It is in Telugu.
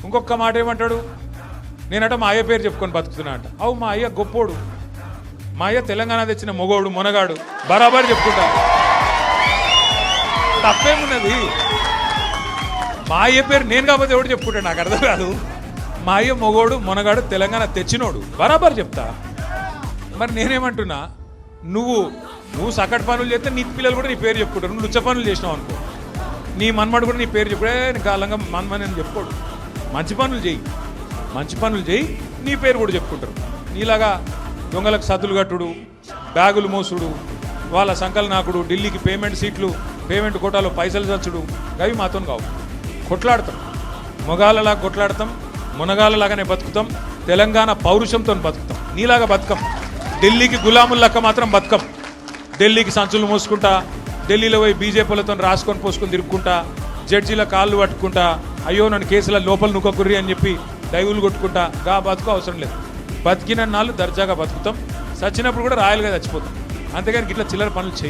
ఇంకొక మాట ఏమంటాడు, నేనట మా అయ్య పేరు చెప్పుకొని బతుకుతున్నా అంట. అవు మా అయ్య గొప్పోడు, మా అయ్య తెలంగాణ తెచ్చిన మొగోడు మునగాడు, బరాబర్ చెప్పుకుంటా. తప్పేమున్నది? మా అయ్య పేరు నేను కాకపోతే ఎవడు చెప్పుకుంటాడు, నాకు అర్థం కాదు. మా అయ్య మొగోడు మునగాడు తెలంగాణ తెచ్చినోడు, బరాబర్ చెప్తా. మరి నేనేమంటున్నా, నువ్వు సకట్ పనులు చేస్తే నీ పిల్లలు కూడా నీ పేరు చెప్పుకుంటారు. నువ్వు లుచ్చ పనులు చేసినావు అనుకో, నీ మన్మడు కూడా నీ పేరు చెప్పుడే కాలంగా మన్మని అని చెప్పుకోడు. మంచి పనులు చేయి, మంచి పనులు చేయి, నీ పేరు కూడా చెప్పుకుంటారు. నీలాగా దొంగలకు సద్దులు కట్టుడు, బ్యాగులు మోసుడు, వాళ్ళ సంకల్ నాకుడు, ఢిల్లీకి పేమెంట్ సీట్లు, పేమెంట్ కోటాలో పైసలు చచ్చుడు, అవి మాతో కావు. కొట్లాడతాం, మొగాళ్ళలాగా కొట్లాడతాం, మునగాళ్ళలాగానే బతుకుతాం, తెలంగాణ పౌరుషంతో బతుకుతాం. నీలాగా బతుకం, ఢిల్లీకి గులాముల్లక్క మాత్రం బతుకం. ఢిల్లీకి సంచులు మోసుకుంటా, ఢిల్లీలో పోయి బీజేపీలతో రాసుకొని పోసుకొని తిరుక్కుంటా, జడ్జీల కాళ్ళు పట్టుకుంటా, అయ్యో నన్ను కేసుల లోపల నుక్కకుర్రి అని చెప్పి డైవులు కొట్టుకుంటా, గా బతుకు అవసరం లేదు. బతికిన నాళ్ళు దర్జాగా బతుకుతాం, చచ్చినప్పుడు కూడా రాయలుగా చచ్చిపోతాం. అంతేగాని ఇట్లా చిల్లర పనులు చేయం.